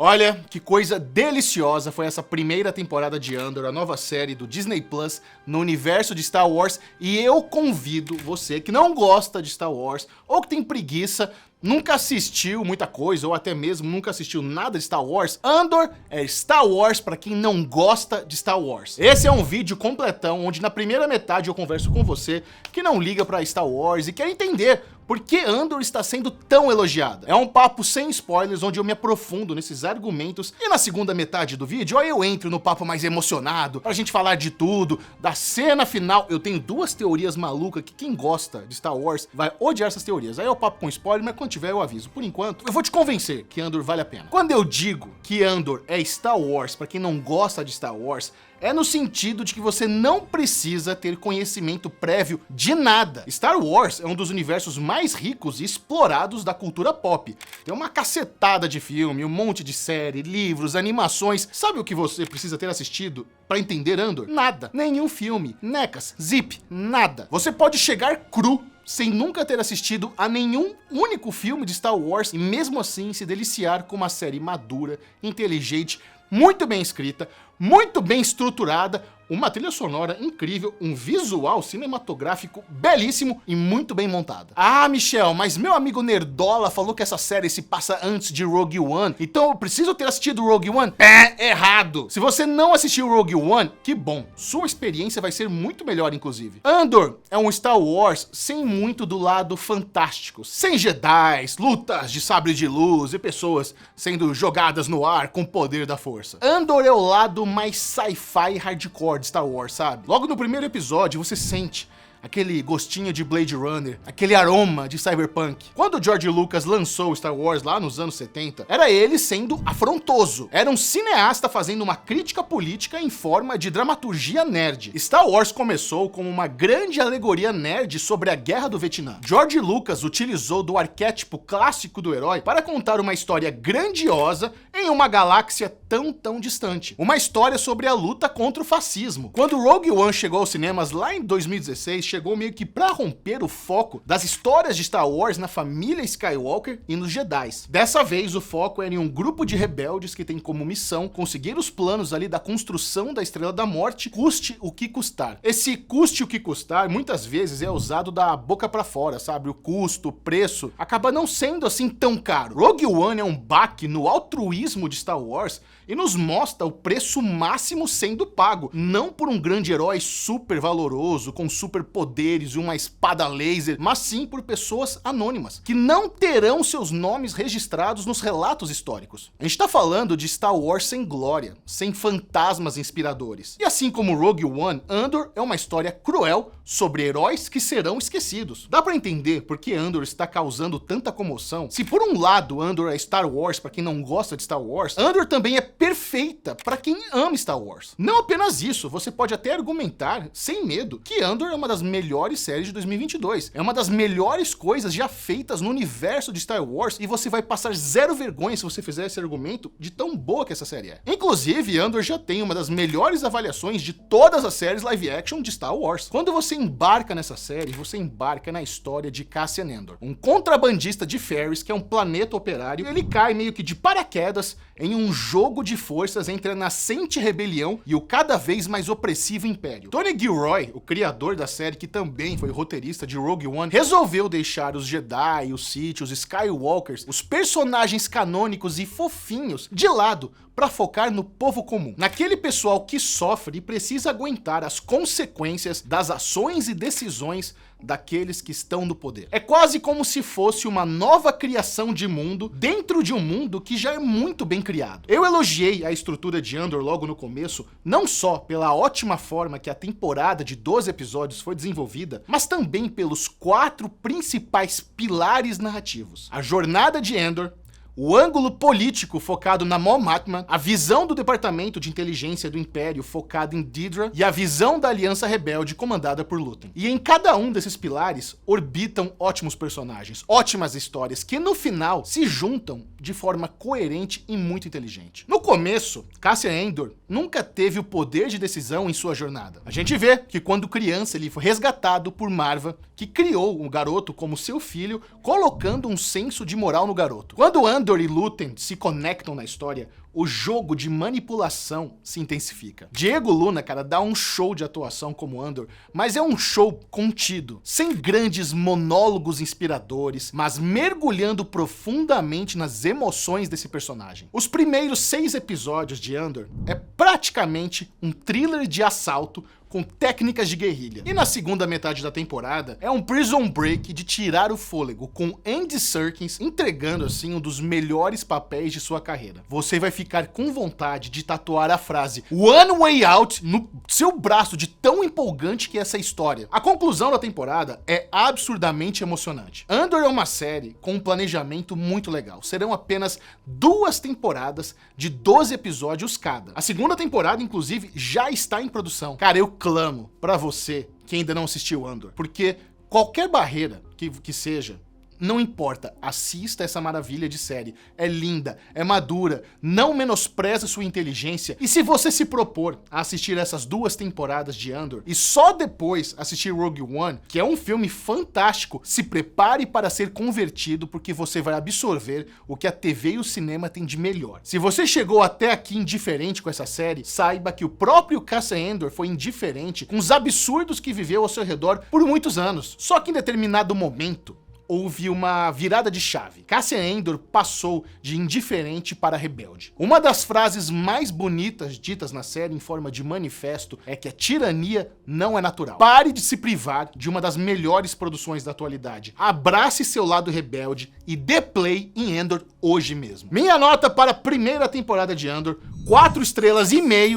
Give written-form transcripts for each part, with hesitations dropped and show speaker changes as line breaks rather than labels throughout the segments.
Olha, que coisa deliciosa foi essa primeira temporada de Andor, a nova série do Disney Plus no universo de Star Wars, e eu convido você que não gosta de Star Wars ou que tem preguiça, nunca assistiu muita coisa ou até mesmo nunca assistiu nada de Star Wars, Andor é Star Wars para quem não gosta de Star Wars. Esse é um vídeo completão onde na primeira metade eu converso com você que não liga para Star Wars e quer entender por que Andor está sendo tão elogiada. É um papo sem spoilers, onde eu me aprofundo nesses argumentos, e na segunda metade do vídeo aí eu entro no papo mais emocionado, pra gente falar de tudo, da cena final. Eu tenho duas teorias malucas que quem gosta de Star Wars vai odiar essas teorias. Aí eu papo com spoiler, mas quando tiver eu aviso. Por enquanto, eu vou te convencer que Andor vale a pena. Quando eu digo que Andor é Star Wars pra quem não gosta de Star Wars, é no sentido de que você não precisa ter conhecimento prévio de nada. Star Wars é um dos universos mais ricos e explorados da cultura pop. Tem uma cacetada de filme, um monte de série, livros, animações. Sabe o que você precisa ter assistido para entender Andor? Nada. Nenhum filme, necas, zip, nada. Você pode chegar cru sem nunca ter assistido a nenhum único filme de Star Wars e mesmo assim se deliciar com uma série madura, inteligente, muito bem escrita, muito bem estruturada, uma trilha sonora incrível, um visual cinematográfico belíssimo e muito bem montado. Ah, Michel, mas meu amigo Nerdola falou que essa série se passa antes de Rogue One, então eu preciso ter assistido Rogue One? É errado! Se você não assistiu Rogue One, que bom, sua experiência vai ser muito melhor inclusive. Andor é um Star Wars sem muito do lado fantástico, sem Jedis, lutas de sabre de luz e pessoas sendo jogadas no ar com o poder da força. Andor é o lado mais sci-fi hardcore de Star Wars, sabe? Logo no primeiro episódio você sente aquele gostinho de Blade Runner, aquele aroma de Cyberpunk. Quando George Lucas lançou Star Wars lá nos anos 70, era ele sendo afrontoso. Era um cineasta fazendo uma crítica política em forma de dramaturgia nerd. Star Wars começou como uma grande alegoria nerd sobre a Guerra do Vietnã. George Lucas utilizou do arquétipo clássico do herói para contar uma história grandiosa em uma galáxia tão distante. Uma história sobre a luta contra o fascismo. Quando Rogue One chegou aos cinemas lá em 2016, chegou meio que pra romper o foco das histórias de Star Wars na família Skywalker e nos Jedis. Dessa vez o foco era em um grupo de rebeldes que tem como missão conseguir os planos ali da construção da Estrela da Morte, custe o que custar. Esse custe o que custar muitas vezes é usado da boca pra fora, sabe? O custo, o preço, acaba não sendo assim tão caro. Rogue One é um baque no altruísmo de Star Wars e nos mostra o preço máximo sendo pago, não por um grande herói super valoroso, com super poderes e uma espada laser, mas sim por pessoas anônimas, que não terão seus nomes registrados nos relatos históricos. A gente tá falando de Star Wars sem glória, sem fantasmas inspiradores. E assim como Rogue One, Andor é uma história cruel sobre heróis que serão esquecidos. Dá pra entender por que Andor está causando tanta comoção. Se por um lado Andor é Star Wars pra quem não gosta de Star Wars, Andor também é perfeita pra quem ama Star Wars. Não apenas isso, você pode até argumentar, sem medo, que Andor é uma das melhores séries de 2022. É uma das melhores coisas já feitas no universo de Star Wars e você vai passar zero vergonha se você fizer esse argumento de tão boa que essa série é. Inclusive, Andor já tem uma das melhores avaliações de todas as séries live action de Star Wars. Quando você embarca nessa série, você embarca na história de Cassian Andor, um contrabandista de Ferris, que é um planeta operário, e ele cai meio que de paraquedas em um jogo de forças entre a nascente rebelião e o cada vez mais opressivo Império. Tony Gilroy, o criador da série, que também foi roteirista de Rogue One, resolveu deixar os Jedi, os Sith, os Skywalkers, os personagens canônicos e fofinhos de lado para focar no povo comum, naquele pessoal que sofre e precisa aguentar as consequências das ações e decisões daqueles que estão no poder. É quase como se fosse uma nova criação de mundo dentro de um mundo que já é muito bem criado. Eu elogiei a estrutura de Andor logo no começo, não só pela ótima forma que a temporada de 12 episódios foi desenvolvida, mas também pelos 4 principais pilares narrativos: a jornada de Andor, o ângulo político focado na Mon Mothma, a visão do Departamento de Inteligência do Império focado em Dedra e a visão da Aliança Rebelde comandada por Luthen. E em cada um desses pilares orbitam ótimos personagens, ótimas histórias que no final se juntam de forma coerente e muito inteligente. No começo, Cassian Andor nunca teve o poder de decisão em sua jornada. A gente vê que quando criança ele foi resgatado por Marva, que criou o garoto como seu filho, colocando um senso de moral no garoto. Quando Andor e Luthen se conectam na história, o jogo de manipulação se intensifica. Diego Luna, cara, dá um show de atuação como Andor, mas é um show contido, sem grandes monólogos inspiradores, mas mergulhando profundamente nas emoções desse personagem. Os primeiros 6 episódios de Andor é praticamente um thriller de assalto com técnicas de guerrilha. E na segunda metade da temporada, é um prison break de tirar o fôlego, com Andy Serkis entregando assim um dos melhores papéis de sua carreira. Você vai ficar com vontade de tatuar a frase One Way Out no seu braço, de tão empolgante que é essa história. A conclusão da temporada é absurdamente emocionante. Andor é uma série com um planejamento muito legal. Serão apenas 2 temporadas de 12 episódios cada. A segunda temporada, inclusive, já está em produção. Cara, eu clamo pra você que ainda não assistiu Andor, porque qualquer barreira que seja, não importa, assista essa maravilha de série. É linda, é madura, não menospreza sua inteligência. E se você se propor a assistir essas 2 temporadas de Andor e só depois assistir Rogue One, que é um filme fantástico, se prepare para ser convertido, porque você vai absorver o que a TV e o cinema têm de melhor. Se você chegou até aqui indiferente com essa série, saiba que o próprio Cassian Andor foi indiferente com os absurdos que viveu ao seu redor por muitos anos. Só que em determinado momento, houve uma virada de chave. Cassian Andor passou de indiferente para rebelde. Uma das frases mais bonitas ditas na série em forma de manifesto é que a tirania não é natural. Pare de se privar de uma das melhores produções da atualidade. Abrace seu lado rebelde e dê play em Andor hoje mesmo. Minha nota para a primeira temporada de Andor, 4,5 estrelas,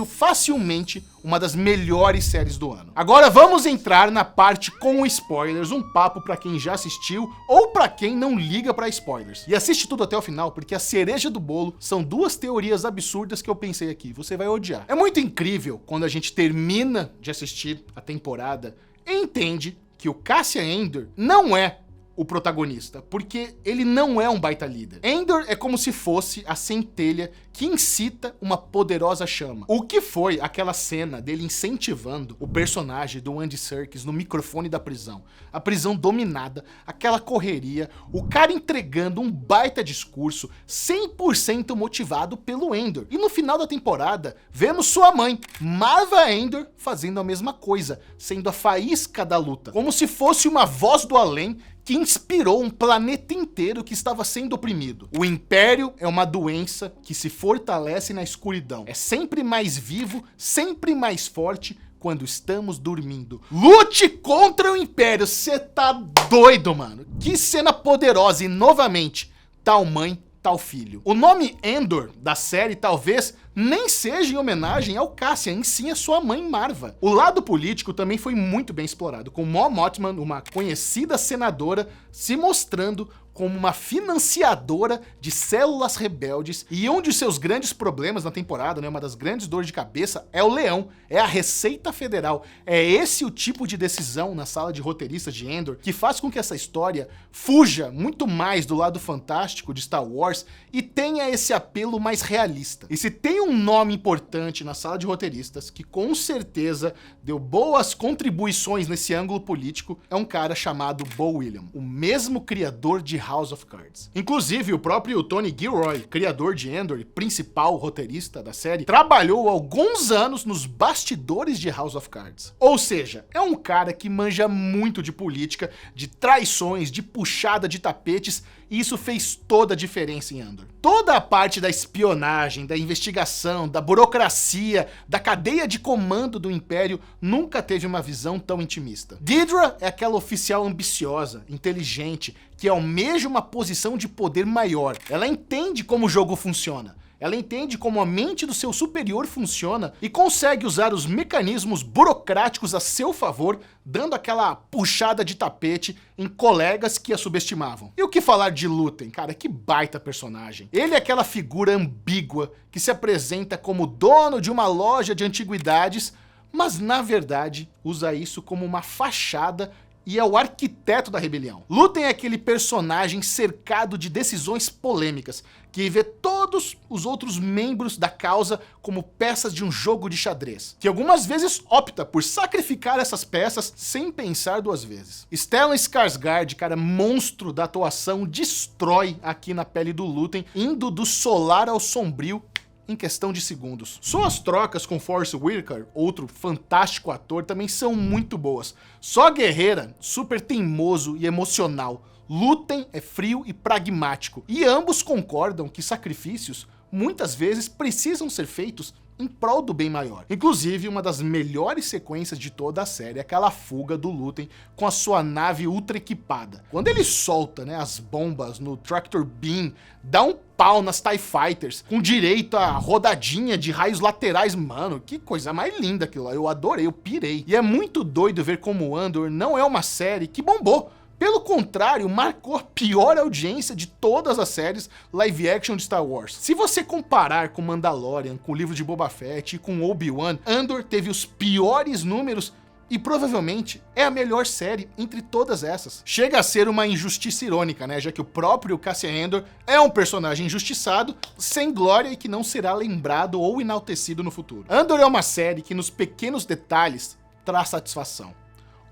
facilmente uma das melhores séries do ano. Agora vamos entrar na parte com spoilers, um papo para quem já assistiu ou para quem não liga para spoilers. E assiste tudo até o final, porque a cereja do bolo são 2 teorias absurdas que eu pensei aqui, você vai odiar. É muito incrível quando a gente termina de assistir a temporada e entende que o Cassian Andor não é o protagonista, porque ele não é um baita líder. Andor é como se fosse a centelha que incita uma poderosa chama. O que foi aquela cena dele incentivando o personagem do Andy Serkis no microfone da prisão? A prisão dominada, aquela correria, o cara entregando um baita discurso 100% motivado pelo Andor. E no final da temporada, vemos sua mãe, Marva Andor, fazendo a mesma coisa, sendo a faísca da luta. Como se fosse uma voz do além que inspirou um planeta inteiro que estava sendo oprimido. O Império é uma doença que se fortalece na escuridão. É sempre mais vivo, sempre mais forte quando estamos dormindo. Lute contra o Império, você tá doido, mano. Que cena poderosa e, novamente, tal mãe, tal filho. O nome Andor da série talvez nem seja em homenagem ao Cassian, em sim a sua mãe Marva. O lado político também foi muito bem explorado, com Mon Mothma, uma conhecida senadora, se mostrando como uma financiadora de células rebeldes, e um de seus grandes problemas na temporada, né, uma das grandes dores de cabeça, é o leão, é a Receita Federal. É esse o tipo de decisão na sala de roteiristas de Andor que faz com que essa história fuja muito mais do lado fantástico de Star Wars e tenha esse apelo mais realista. E se tem um nome importante na sala de roteiristas que com certeza deu boas contribuições nesse ângulo político, é um cara chamado Beau Williams, o mesmo criador de House of Cards. Inclusive, o próprio Tony Gilroy, criador de Andor e principal roteirista da série, trabalhou alguns anos nos bastidores de House of Cards. Ou seja, é um cara que manja muito de política, de traições, de puxada de tapetes, e isso fez toda a diferença em Andor. Toda a parte da espionagem, da investigação, da burocracia, da cadeia de comando do Império nunca teve uma visão tão intimista. Dedra é aquela oficial ambiciosa, inteligente, que almeja uma posição de poder maior. Ela entende como o jogo funciona. Ela entende como a mente do seu superior funciona e consegue usar os mecanismos burocráticos a seu favor, dando aquela puxada de tapete em colegas que a subestimavam. E o que falar de Luthen? Cara, que baita personagem. Ele é aquela figura ambígua que se apresenta como dono de uma loja de antiguidades, mas na verdade usa isso como uma fachada e é o arquiteto da rebelião. Luthen é aquele personagem cercado de decisões polêmicas, que vê todos os outros membros da causa como peças de um jogo de xadrez, que algumas vezes opta por sacrificar essas peças sem pensar duas vezes. Stellan Skarsgård, cara, monstro da atuação, destrói aqui na pele do Luthen, indo do solar ao sombrio em questão de segundos. Suas trocas com Forrest Whitaker, outro fantástico ator, também são muito boas. Só guerreira, super teimoso e emocional. Luthen é frio e pragmático, e ambos concordam que sacrifícios muitas vezes precisam ser feitos em prol do bem maior. Inclusive, uma das melhores sequências de toda a série é aquela fuga do Luthen com a sua nave ultra equipada. Quando ele solta, né, as bombas no Tractor Beam, dá um pau nas TIE Fighters, com direito a rodadinha de raios laterais, mano, que coisa mais linda aquilo lá, eu adorei, eu pirei. E é muito doido ver como Andor não é uma série que bombou. Pelo contrário, marcou a pior audiência de todas as séries live action de Star Wars. Se você comparar com Mandalorian, com o livro de Boba Fett e com Obi-Wan, Andor teve os piores números e provavelmente é a melhor série entre todas essas. Chega a ser uma injustiça irônica, né? Já que o próprio Cassian Andor é um personagem injustiçado, sem glória e que não será lembrado ou enaltecido no futuro. Andor é uma série que nos pequenos detalhes traz satisfação.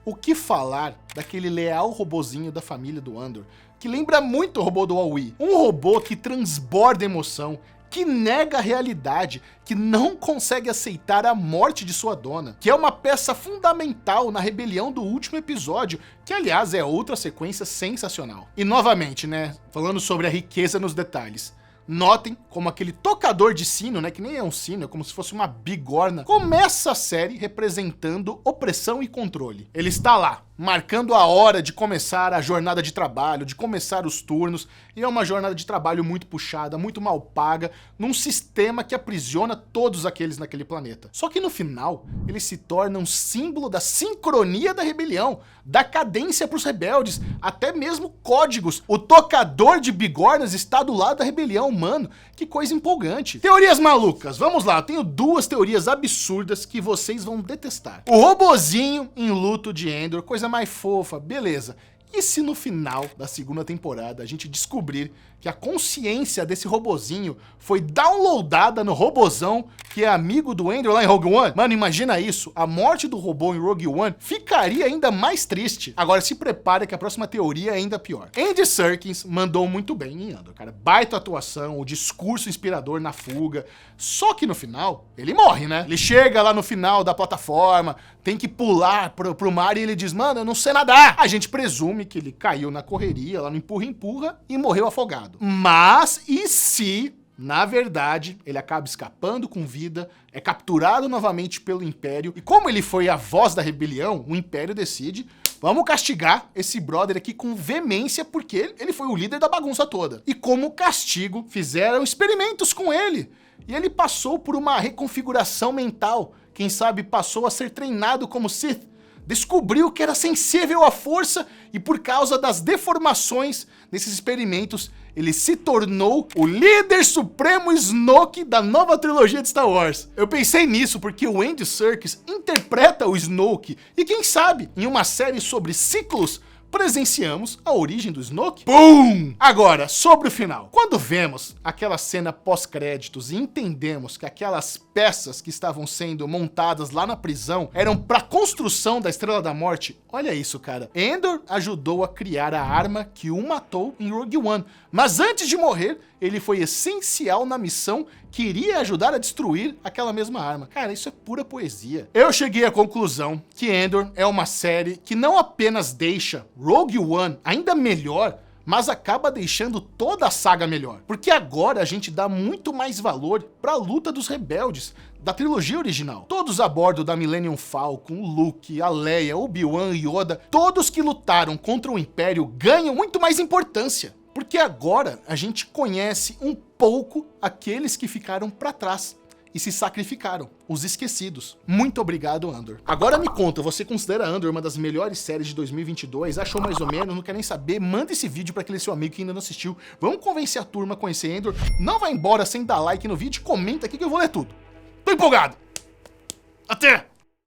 O que falar daquele leal robozinho da família do Andor, que lembra muito o robô do All-E. Um robô que transborda emoção, que nega a realidade, que não consegue aceitar a morte de sua dona, que é uma peça fundamental na rebelião do último episódio, que aliás é outra sequência sensacional. E novamente, né, falando sobre a riqueza nos detalhes, notem como aquele tocador de sino, né, que nem é um sino, é como se fosse uma bigorna, começa a série representando opressão e controle. Ele está lá, marcando a hora de começar a jornada de trabalho, de começar os turnos, e é uma jornada de trabalho muito puxada, muito mal paga, num sistema que aprisiona todos aqueles naquele planeta. Só que no final, ele se torna um símbolo da sincronia da rebelião, da cadência para os rebeldes, até mesmo códigos. O tocador de bigornas está do lado da rebelião, mano, que coisa empolgante. Teorias malucas, vamos lá, eu tenho duas teorias absurdas que vocês vão detestar. O robozinho em luto de Endor, coisa mais fofa, beleza. E se no final da segunda temporada a gente descobrir que a consciência desse robozinho foi downloadada no robozão que é amigo do Endor lá em Rogue One? Mano, imagina isso, a morte do robô em Rogue One ficaria ainda mais triste. Agora se prepare que a próxima teoria é ainda pior. Andy Serkis mandou muito bem em Andor, cara, baita atuação, o discurso inspirador na fuga, só que no final ele morre, né? Ele chega lá no final da plataforma, tem que pular pro mar e ele diz, mano, eu não sei nadar. A gente presume que ele caiu na correria, lá no empurra-empurra e morreu afogado. Mas e se, na verdade, ele acaba escapando com vida, é capturado novamente pelo Império, e como ele foi a voz da rebelião, o Império decide, vamos castigar esse brother aqui com veemência, porque ele foi o líder da bagunça toda. E como castigo, fizeram experimentos com ele, e ele passou por uma reconfiguração mental, quem sabe passou a ser treinado como Sith, descobriu que era sensível à força e por causa das deformações desses experimentos, ele se tornou o líder supremo Snoke da nova trilogia de Star Wars. Eu pensei nisso porque o Andy Serkis interpreta o Snoke e quem sabe, em uma série sobre ciclos, presenciamos a origem do Snoke. Pum! Agora, sobre o final. Quando vemos aquela cena pós-créditos e entendemos que aquelas peças que estavam sendo montadas lá na prisão eram para construção da Estrela da Morte, olha isso, cara. Endor ajudou a criar a arma que o matou em Rogue One, mas antes de morrer, ele foi essencial na missão que iria ajudar a destruir aquela mesma arma. Cara, isso é pura poesia. Eu cheguei à conclusão que Endor é uma série que não apenas deixa Rogue One ainda melhor, mas acaba deixando toda a saga melhor. Porque agora a gente dá muito mais valor para a luta dos rebeldes da trilogia original. Todos a bordo da Millennium Falcon, o Luke, a Leia, Obi-Wan e Yoda, todos que lutaram contra o Império ganham muito mais importância. Porque agora a gente conhece um pouco aqueles que ficaram para trás e se sacrificaram, os esquecidos. Muito obrigado, Andor. Agora me conta, você considera Andor uma das melhores séries de 2022? Achou mais ou menos? Não quer nem saber? Manda esse vídeo para aquele seu amigo que ainda não assistiu. Vamos convencer a turma a conhecer Andor. Não vai embora sem dar like no vídeo, comenta aqui que eu vou ler tudo. Tô empolgado! Até!